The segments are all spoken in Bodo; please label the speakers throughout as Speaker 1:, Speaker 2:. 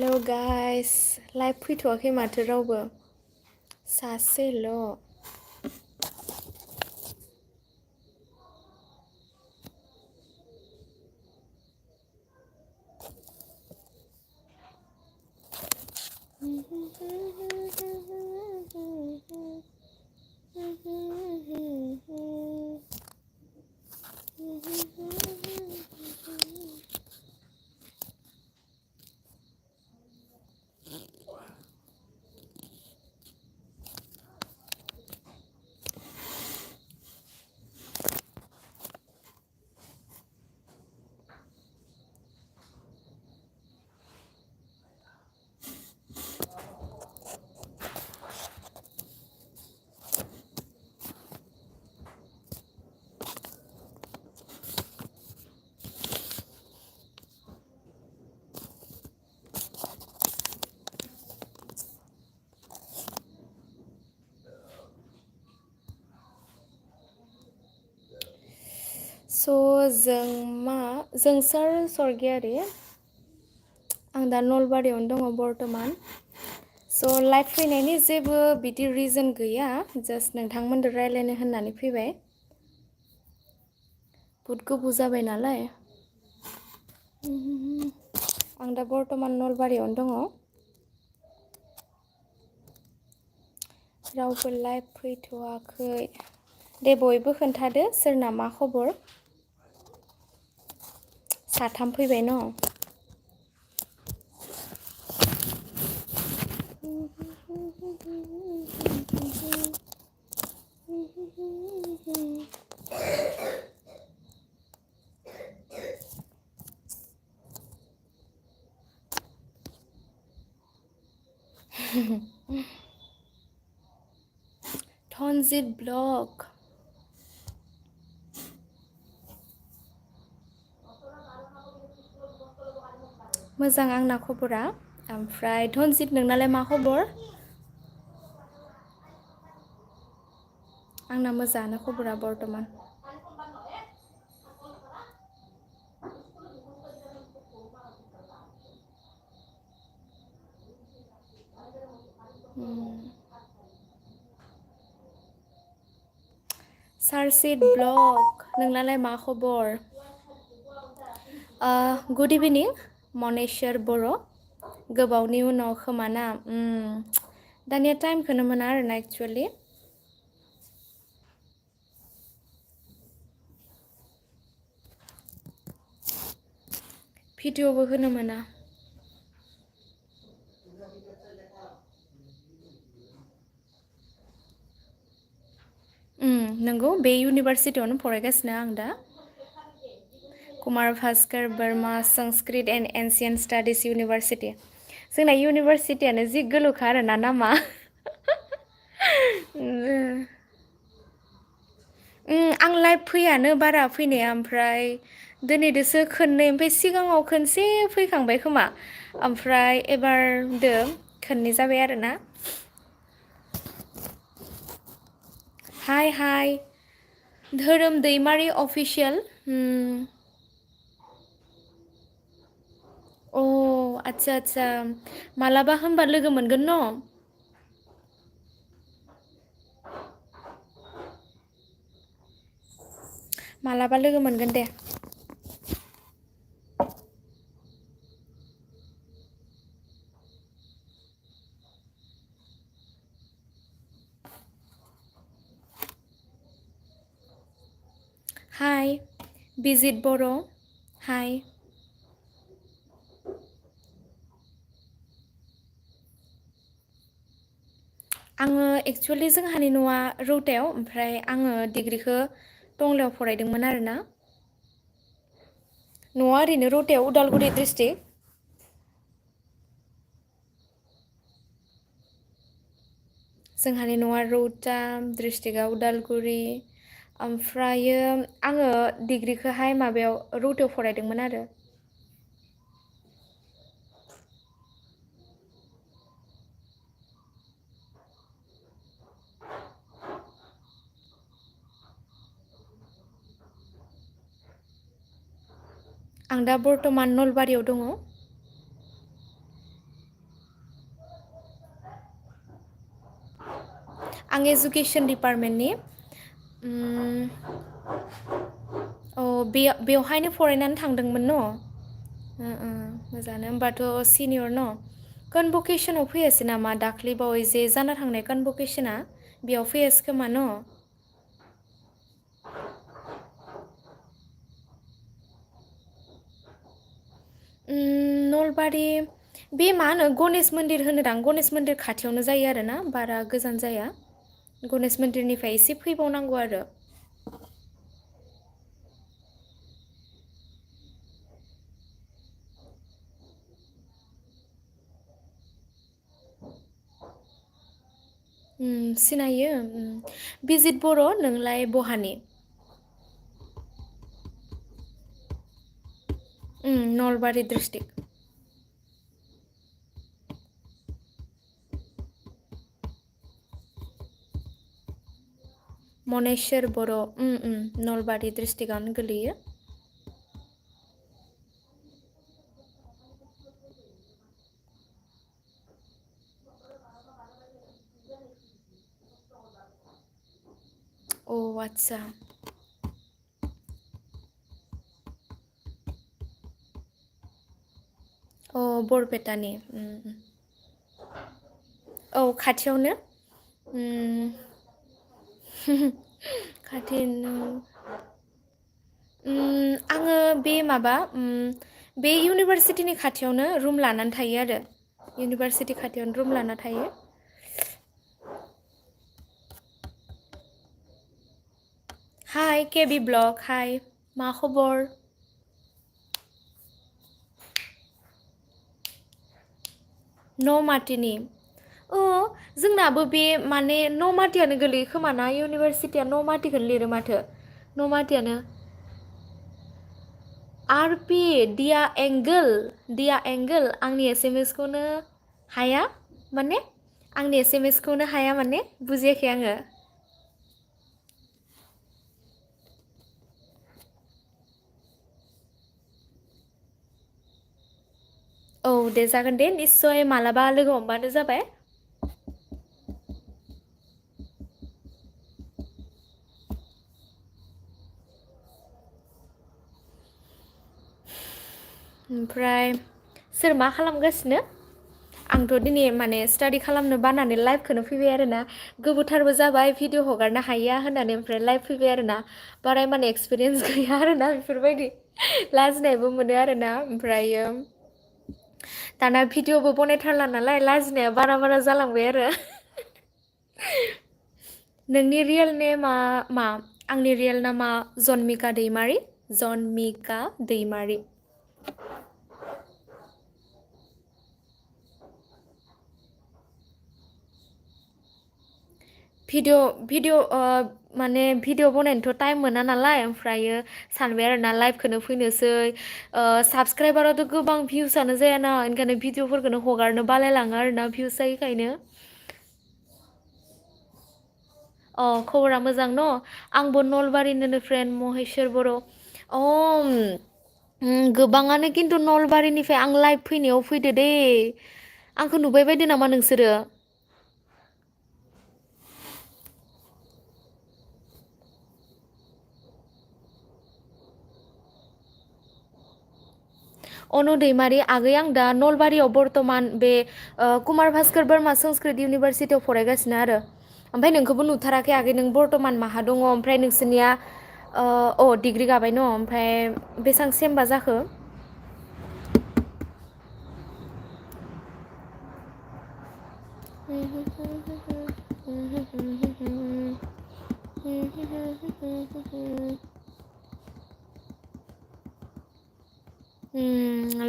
Speaker 1: हेल' गाइस लाइभ फैथ'वाखै माथो रावबो सासेल' जों सोर सरगियारि आं दा नलबारियावनो दङ बर्थमान लाइभ फैनायनि जेबो बिदि रिजन गैया जास्ट नोंथांमोनजों रायज्लायनो होननानै फैबाय बुहुद गोबाव जाबाय नालाय आं दा बर्थमान नलबारियावनो दङ रावबो लाइभ फैथ'वाखै दे बयबो खोन्थादो सोरना मा खबर साथाम फैबाय न धनजित ब्लग मोजां आंना खबरा ओमफ्राय धनजित नोंनालाय मा खबर आंना मोजाङानो खबरा बर्थमान सारसिट ब्लग नोंनालाय मा खबर गुड इभिनिं मनेश्वर बर' गोबावनि उनाव खोमाना दानिया टाइमखौनो मोना आरोना एक्सुवेलि भिडिअबो होनो मोना नंगौ बे इउनिभारसिटियावनो फरायगासिनो आं दा Kumar Bhaskar Burma Sanskrit and ancient studies university जोंना इउनिभारसिटियानो जि गोलौखा आरोना नामा आं लाइभ फैयानो बारा फैनाया ओमफ्राय दिनैदोसो खननै ओमफ्राय सिगाङाव खनसे फैखांबाय खोमा ओमफ्राय एबारदो खननै जाबाय आरोना हाय धोरोम दैमारि अफिसियेल अ आदसा मालाबा होनबा लोगो मोनगोन न मालाबा लोगो मोनगोन दे हाय बिजित बर' हाय आङो एक्सुवेलि जोंहानि न'आ रौतायाव ओमफ्राय आङो डिग्रिखौ टंलायाव फरायदोंमोन आरोना न'आ ओरैनो रौतायाव उदालगुरि डिस्ट्रिक्ट जोंहानि न'आ रौता डिस्ट्रिक्टआ उदालगुरि ओमफ्रायो आङो डिग्रिखौहाय माबायाव रौतायाव फरायदोंमोन आरो आं दा बर्थमान नलबारियाव दङ आं एजुकेसन डिपार्टमेन्टनि बेवहायनो फरायनानै थांदोंमोन न' मोजाङानो होमबाथ' सिनियर न' कनभकेसनाव फैयासै नामा दाख्लै बावै जे जाना थांनाय कनभकेसना बेयाव फैयासै खोमा न' नलबारि बे मा होनो गनेश मन्दिर होनोदां गनेश मन्दिर खाथियावनो जायो आरोना बारा गोजान जाया गनेश मन्दिरनिफ्राय एसे फैबावनांगौ आरो सिनायो बिजित बर' नोंलाय बहानि नलबारि डिस्ट्रिक्ट मनेश्वर बर' नलबारि डिस्ट्रिक्टआवनो गोलैयो आदसा बरपेटानि खाथियावनो खाथिनो आङो बे माबा बे इउनिभारसिटिनि खाथियावनो रुम लानानै थायो आरो इउनिभारसिटि खाथियावनो रुम लाना थायो हाय केबि ब्लग हाय मा खबर नमाथिनि जोंनाबो बे माने नमाथियानो गोलैयो खोमाना इउनिभारसिटिया नमाथिखौनो लिरो माथो नमाथियानो आर पि दिया एंगोल आंनि एस एम एस खौनो हाया माने आंनि एस एम एस खौनो हाया माने बुजियाखै आङो दे जागोन दे निस्सय मालाबा लोगो हमबानो जाबाय ओमफ्राय सोर मा खालामगासिनो आंथ' दिनै माने स्टाडि खालामनो बानानै लाइभखौनो फैबाय आरोना गोबावथारबो जाबाय भिडिअ हगारनो हाया होननानै ओमफ्राय लाइभ फैबाय आरोना बारा माने एक्सपिरियेन्स गैया आरोना बेफोरबायदि लाजिनायबो मोनो आरोना ओमफ्रायो दाना भिडिअबो बनायथारला नालाय लाजिनाया बारा जालांबाय आरो नोंनि रियेल नेमा मा आंनि रियेल नामा जन्मिका दैमारि भिडिअ माने भिडिअ बनायनोथ' टाइम मोना नालाय ओमफ्रायो सानबाय आरोना लाइभखौनो फैनोसै साबसक्राइबाराथ' गोबां भिउसआनो जायाना ओंखायनो भिडिअफोरखौनो हगारनो बालायलाङो आरोना भिउस जायैखायनो खबरा मोजां न' आंबो नलबारिनिनो फ्रेन्ड महेस्वर बर' गोबाङानो खिन्थु नलबारिनिफ्राय आं लाइभ फैनायाव फैदो दे आंखौ नुबाय बायदो नामा नोंसोरो अनु दैमारि आगै आं दा नलबारियाव बर्थमान बे कुमार भास्कर बोरमा संस्कृत इउनिभारसिटियाव फरायगासिनो आरो ओमफ्राय नोंखौबो नुथाराखै आगै नों बर्थमान माहा दङ ओमफ्राय नोंसोरनिया डिग्रि गाबाय न' ओमफ्राय बेसेबां सेमबा जाखो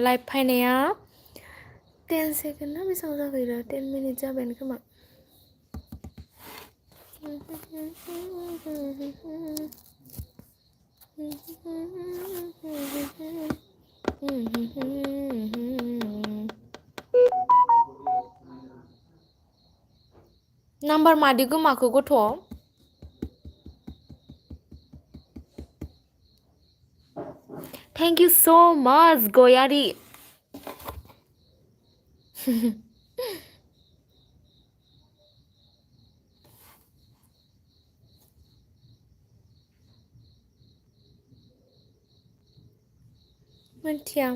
Speaker 1: लाइभ फायनाया 10 सेकेन्ड ना बेसेबां जाखो 10 मिनिट जाबायानो खोमा नाम्बार मादि गोमाखो गथ' थेंक इउ सो माच गयारि मिथिया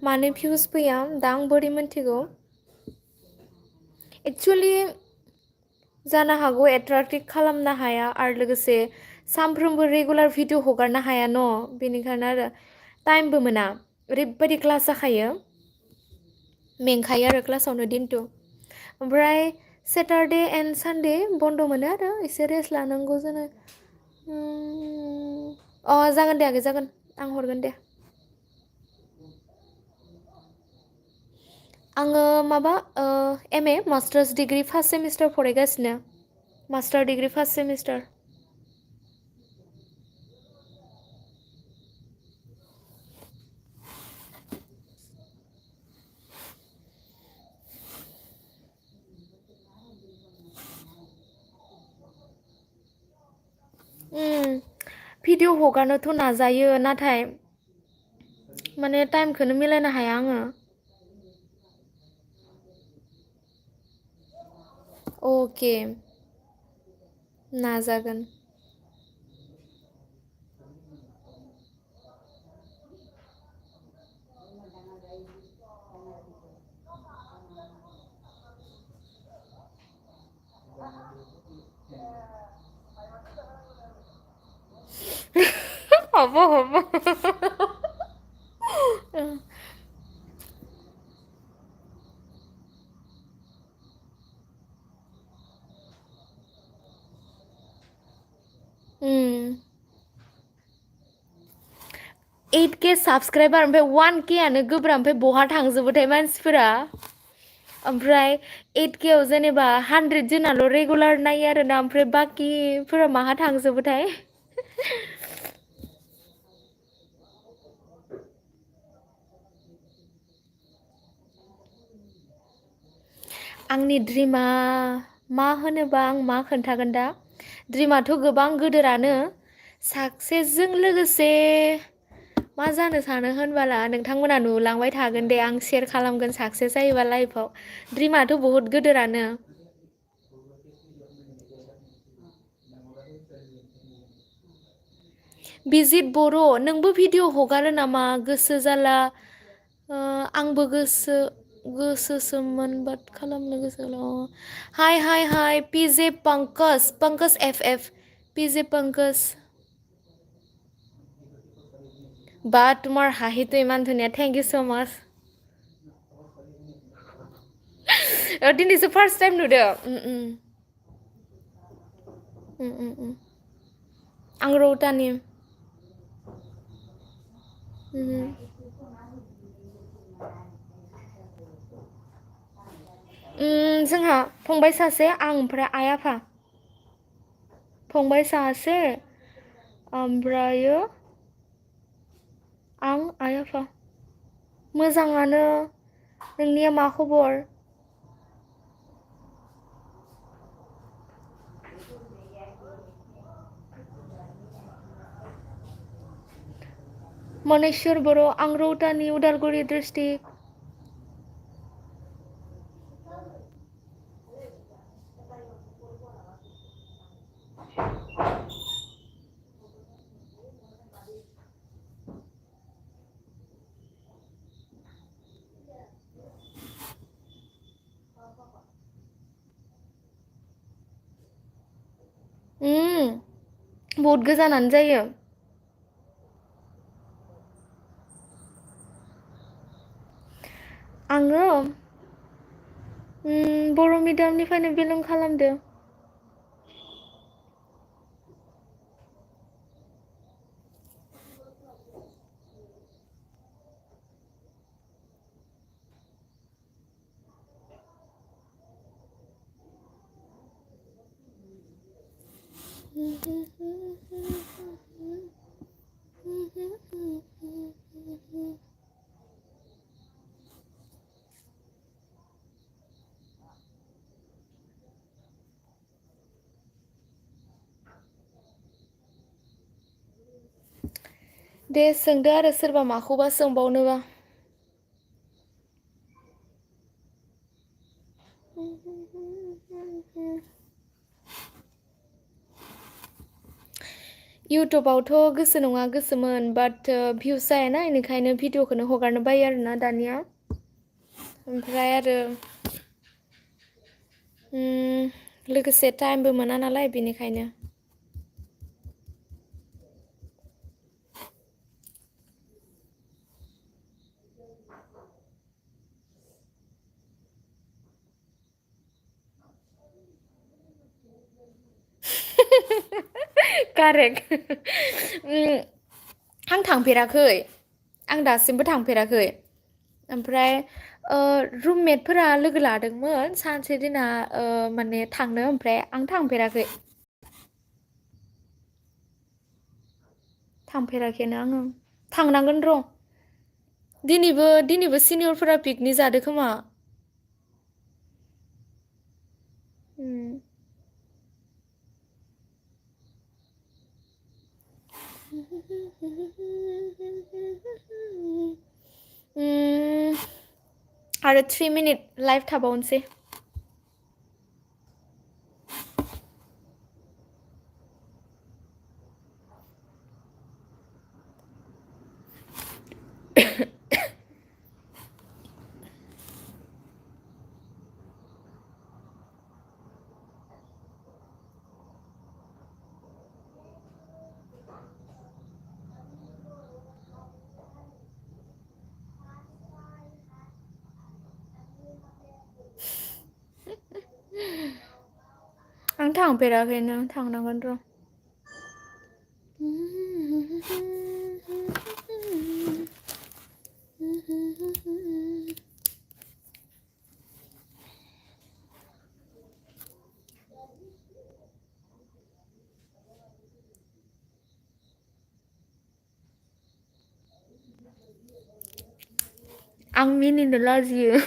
Speaker 1: मानो भिउस फैया दा आं बोरै मिथिगौ एक्सुवेलि जानो हागौ एट्राक्टिभ खालामनो हाया आरो लोगोसे सानफ्रोमबो रेगुलार भिडिअ हगारनो हाया न' बेनिखायनो आरो टाइमबो मोना ओरैबायदि क्लास जाखायो मेंखायो आरो क्लासावनो दिनथु ओमफ्राय सेटारडे एन्ड सानडे बन्द मोनो आरो एसे रेस्ट लानांगौ जानो जागोन दे आगै जागोन आं हरगोन दे आङो माबा M A masters degree first semester फरायगासिनो master degree first semester video हगारनोथ' नाजायो नाथाय माने टाइमखौनो मिलायनो हाया आङो अके नाजागोन হ'ব হ'ব के साबसक्राइबार ओमफ्राय 1K आनो गोब्राब ओमफ्राय बहा थांजोबोथाय मानसिफोरा ओमफ्राय 8K आव जेनेबा 100 जोनाल' रेगुलार नायो आरोना ओमफ्राय बाकिफोरा माहा थांजोबोथाय आंनि ड्रिमा मा होनोबा आं मा खोन्थागोन दा ड्रिमाथ' गोबां गोदोरानो साक्सेसजों लोगोसे मा जानो सानो होनबाला नोंथांमोना नुलांबाय थागोन दे आं शेयार खालामगोन साक्सेस जायोबा लाइफआव ड्रिमाथ' बहुत गोदोरानो बिजित बर' नोंबो भिडिअ हगारो नामा गोसो जाला आंबो गोसोसोमोन बाट खालामनो गोसो हाय हाय हाय पिजे पंकज एफ पिजे पंकज বা তোমাৰ হাঁহিটো ইমান ধুনীয়া থেংক ইউ ছ' মাছ दिनैसो फार्स्ट टाइम नुदों आं रौतानि जोंहा फंबाय सासे आं ओमफ्राय आइ आफा फंबाय सासे ओमफ्रायो आं आइ आफा मोजाङानो नोंनिया मा खबर मनेश्वर बर' आं रौतानि उदालगुरि डिस्ट्रिक्ट बहुत गोजानानो जायो आङो बर' मिडियामनिफ्रायनो बिलं खालामदो दे सोंदो आरो सोरबा माखौबा सोंबावनोबा इउटुबावथ' गोसो नङा गोसोमोन बाट भिउस जायाना बेनिखायनो भिडिअखौनो हगारनो बायो आरोना दानिया ओमफ्राय आरो लोगोसे टाइमबो मोना नालाय बेनिखायनो कारेक्ट आं थांफेराखै आं दासिमबो थांफेराखै ओमफ्राय रुममेटफोरा लोगो लादोंमोन सानसे दिना माने थांनो ओमफ्राय आं थांफेराखै थांफेराखैनो आङो थांनांगोन र' दिनैबो सिनियरफोरा पिकनिक जादों खोमा आरो 3 मिनिट लाइभ थाबावनोसै आं थांफेराखैनो थांनांगोन र' आं मिनिनो लाजियो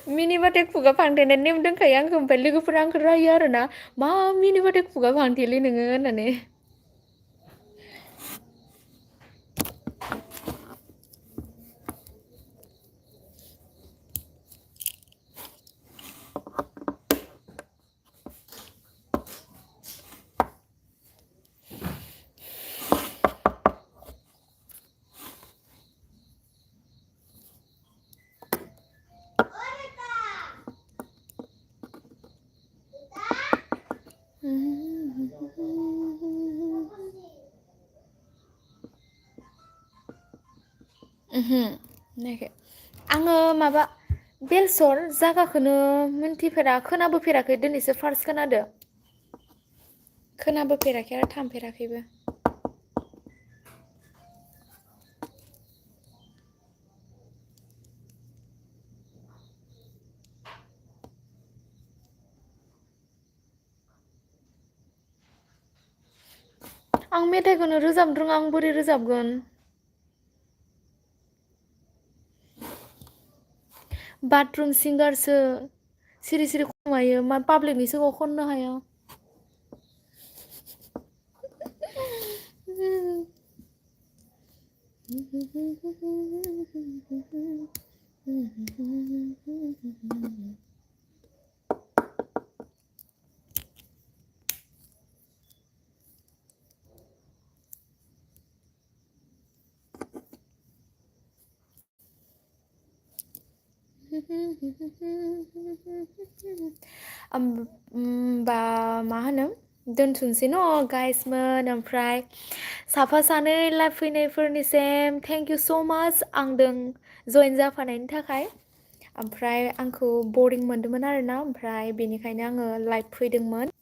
Speaker 1: मिनिबाथाय खुगा फांथेनाय नेम दंखायो आंखौ ओमफ्राय लोगोफोरा आंखौ रायो आरोना मा मिनिबाथाय खुगा फांथेयोलै नोङो होननानै नायाखै आङो माबा बेलसर जागाखौनो मिन्थिफेरा खोनाबोफेराखै दिनैसो फार्स्ट खोनादो खोनाबोफेराखै आरो थांफेराखैबो आं मेथाइखौनो रोजाबनो रोङा आं बोरै रोजाबगोन बाथरुम सिंगारसो सिरि सिरि खमायो मा पाब्लिकनि सिगाङाव खननो हाया होमबा मा होनो दोनथुनसै न गाइसमोन ओमफ्राय साफा सानै लाइभ फैनायफोरनिसिम थेंक इउ स' माच आंदों जइन जाफानायनि थाखाय ओमफ्राय आंखौ बरिं मोनदोंमोन आरोना ओमफ्राय बेनिखायनो आङो लाइभ फैदोंमोन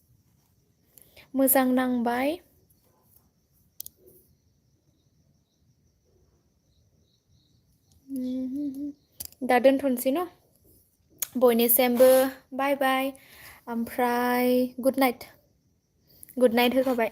Speaker 1: मोजां नांबाय दा दोनथ'नोसै न बयनिसिमबो बाय बाय ओमफ्राय गुड नाइट होखाबाय